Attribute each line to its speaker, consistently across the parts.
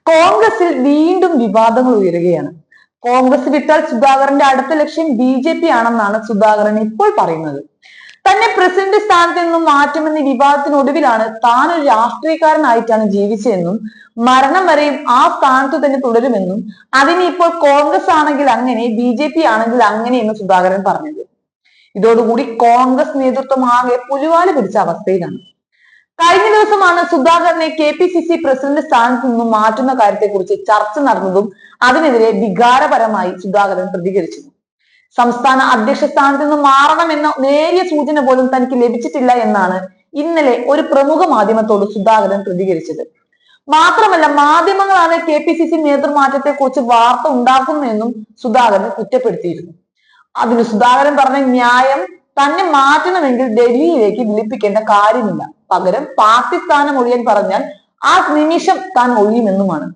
Speaker 1: കോൺഗ്രസിൽ വീണ്ടും വിവാദങ്ങൾ ഉയരുകയാണ്. കോൺഗ്രസ് വിട്ടാൽ സുധാകരന്റെ അടുത്ത ലക്ഷ്യം BJP ആണെന്നാണ് സുധാകരൻ ഇപ്പോൾ പറയുന്നത്. തന്നെ പ്രസിഡന്റ് സ്ഥാനത്ത് നിന്നും മാറ്റുമെന്ന വിവാദത്തിനൊടുവിലാണ് താൻ ഒരു രാഷ്ട്രീയക്കാരനായിട്ടാണ് ജീവിച്ചതെന്നും മരണം വരെയും ആ സ്ഥാനത്ത് തന്നെ തുടരുമെന്നും അതിന് ഇപ്പോൾ കോൺഗ്രസ് ആണെങ്കിൽ അങ്ങനെ BJP ആണെങ്കിൽ അങ്ങനെ എന്ന് സുധാകരൻ പറഞ്ഞത്. ഇതോടുകൂടി കോൺഗ്രസ് നേതൃത്വം ആകെ പുലിവാല് പിടിച്ച അവസ്ഥയിലാണ്. കഴിഞ്ഞ ദിവസമാണ് സുധാകരനെ KPCC പ്രസിഡന്റ് സ്ഥാനത്ത് നിന്നും മാറ്റുന്ന കാര്യത്തെക്കുറിച്ച് ചർച്ച നടന്നതും അതിനെതിരെ വികാരപരമായി സുധാകരൻ പ്രതികരിച്ചത്. സംസ്ഥാന അധ്യക്ഷ സ്ഥാനത്ത് നിന്ന് മാറണമെന്ന നേരിയ സൂചന പോലും തനിക്ക് ലഭിച്ചിട്ടില്ല എന്നാണ് ഇന്നലെ ഒരു പ്രമുഖ മാധ്യമത്തോട് സുധാകരൻ പ്രതികരിച്ചത്. മാത്രമല്ല, മാധ്യമങ്ങളാണ് KPCC നേതൃമാറ്റത്തെ കുറിച്ച് വാർത്ത ഉണ്ടാക്കുന്നതെന്നും സുധാകരൻ കുറ്റപ്പെടുത്തിയിരുന്നു. അതിന് സുധാകരൻ പറഞ്ഞ ന്യായം, തന്നെ മാറ്റണമെങ്കിൽ ഡൽഹിയിലേക്ക് വിളിപ്പിക്കേണ്ട കാര്യമില്ല, പകരം പാർട്ടി സ്ഥാനം ഒഴിയാൻ പറഞ്ഞാൽ ആ നിമിഷം താൻ ഒഴിയുമെന്നുമാണ്.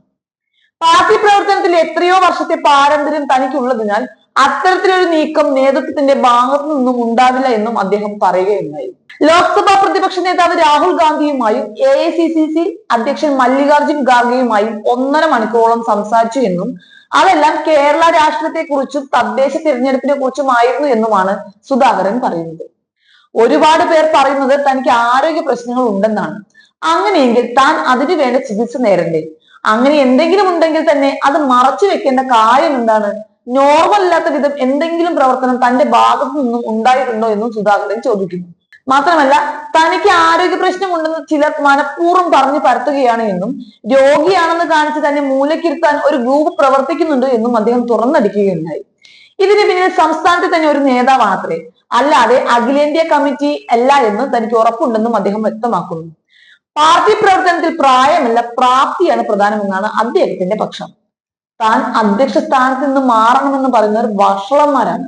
Speaker 1: പാർട്ടി പ്രവർത്തനത്തിൽ എത്രയോ വർഷത്തെ പാരമ്പര്യം തനിക്കുള്ളതിനാൽ അത്തരത്തിലൊരു നീക്കം നേതൃത്വത്തിന്റെ ഭാഗത്തു നിന്നും ഉണ്ടാവില്ല എന്നും അദ്ദേഹം പറയുകയുണ്ടായി. ലോക്സഭാ പ്രതിപക്ഷ നേതാവ് രാഹുൽ ഗാന്ധിയുമായും AICC അധ്യക്ഷൻ മല്ലികാർജുൻ ഖാർഗെയുമായും 1.5 മണിക്കൂറോളം സംസാരിച്ചു എന്നും അതെല്ലാം കേരള രാഷ്ട്രീയത്തെ കുറിച്ചും തദ്ദേശ തിരഞ്ഞെടുപ്പിനെ കുറിച്ചുമായിരുന്നു എന്നുമാണ് സുധാകരൻ പറയുന്നത്. ഒരുപാട് പേർ പറയുന്നത് തനിക്ക് ആരോഗ്യ പ്രശ്നങ്ങൾ ഉണ്ടെന്നാണ്. അങ്ങനെയെങ്കിൽ താൻ അതിനു വേണ്ട ചികിത്സ നേരണ്ടേ? അങ്ങനെ എന്തെങ്കിലും ഉണ്ടെങ്കിൽ തന്നെ അത് മറച്ചു വെക്കേണ്ട കാര്യം എന്താണ്? നോർമൽ അല്ലാത്ത വിധം എന്തെങ്കിലും പ്രവർത്തനം തന്റെ ഭാഗത്തു നിന്നും ഉണ്ടായിട്ടുണ്ടോ എന്നും സുധാകരൻ ചോദിക്കുന്നു. മാത്രമല്ല, തനിക്ക് ആരോഗ്യ പ്രശ്നമുണ്ടെന്ന് ചിലർ മനഃപൂർവ്വം പറഞ്ഞു പരത്തുകയാണ് എന്നും രോഗിയാണെന്ന് കാണിച്ച് തന്നെ മൂലക്കിരുത്താൻ ഒരു ഗ്രൂപ്പ് പ്രവർത്തിക്കുന്നുണ്ട് എന്നും അദ്ദേഹം തുറന്നടിക്കുകയുണ്ടായി. ഇതിന് പിന്നിൽ സംസ്ഥാനത്തെ തന്നെ ഒരു നേതാവാണത്രേ, അല്ലാതെ അഖിലേന്ത്യാ കമ്മിറ്റി അല്ല എന്ന് തനിക്ക് ഉറപ്പുണ്ടെന്നും അദ്ദേഹം വ്യക്തമാക്കുന്നു. പാർട്ടി പ്രവർത്തനത്തിൽ പ്രായമല്ല, പ്രാപ്തിയാണ് പ്രധാനമെന്നാണ് അദ്ദേഹത്തിന്റെ പക്ഷം. താൻ അധ്യക്ഷ സ്ഥാനത്ത് നിന്ന് മാറണമെന്ന് പറയുന്നവർ വഷളന്മാരാണ്.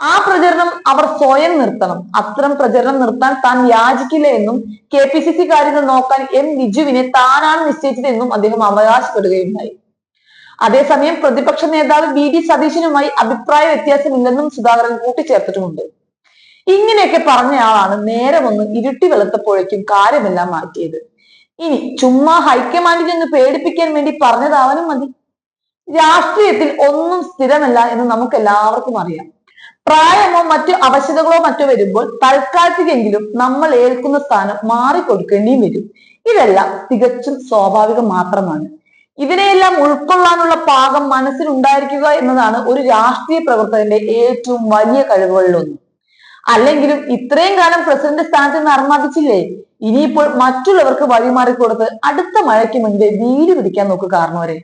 Speaker 1: ആ പ്രചരണം അവർ സ്വയം നിർത്തണം. അത്തരം പ്രചരണം നിർത്താൻ താൻ യാചിക്കില്ല എന്നും KPCC കാര്യങ്ങൾ നോക്കാൻ M ലിജുവിനെ താനാണ് നിശ്ചയിച്ചത് എന്നും അദ്ദേഹം അവകാശപ്പെടുകയുണ്ടായി. അതേസമയം പ്രതിപക്ഷ നേതാവ് VD സതീശനുമായി അഭിപ്രായ വ്യത്യാസമില്ലെന്നും സുധാകരൻ കൂട്ടിച്ചേർത്തിട്ടുമുണ്ട്. ഇങ്ങനെയൊക്കെ പറഞ്ഞയാളാണ് നേരെ വന്ന് ഇരുട്ടി വെളുത്തപ്പോഴേക്കും കാര്യമെല്ലാം മാറ്റിയത്. ഇനി ചുമ്മാ ഹൈക്കമാൻഡിൽ നിന്ന് പേടിപ്പിക്കാൻ വേണ്ടി പറഞ്ഞതാവാനും മതി. രാഷ്ട്രീയത്തിൽ ഒന്നും സ്ഥിരമല്ല എന്ന് നമുക്ക് എല്ലാവർക്കും അറിയാം. പ്രായമോ മറ്റു അവശതകളോ മറ്റോ വരുമ്പോൾ തൽക്കാലത്തേക്കെങ്കിലും നമ്മൾ ഏൽക്കുന്ന സ്ഥാനം മാറിക്കൊടുക്കേണ്ടിയും വരും. ഇതെല്ലാം തികച്ചും സ്വാഭാവികം മാത്രമാണ്. ഇതിനെയെല്ലാം ഉൾക്കൊള്ളാനുള്ള പാകം മനസ്സിലുണ്ടായിരിക്കുക എന്നതാണ് ഒരു രാഷ്ട്രീയ പ്രവർത്തകന്റെ ഏറ്റവും വലിയ കഴിവുകളിലൊന്ന്. അല്ലെങ്കിലും ഇത്രയും കാലം പ്രസിഡന്റ് സ്ഥാനത്ത് നിന്ന് അർമാദിച്ചില്ലേ, ഇനിയിപ്പോൾ മറ്റുള്ളവർക്ക് വഴിമാറിക്കൊടുത്ത് അടുത്ത മഴയ്ക്ക് മുൻപേ വീട് പിടിക്കാൻ നോക്കുക കാരണവരെ.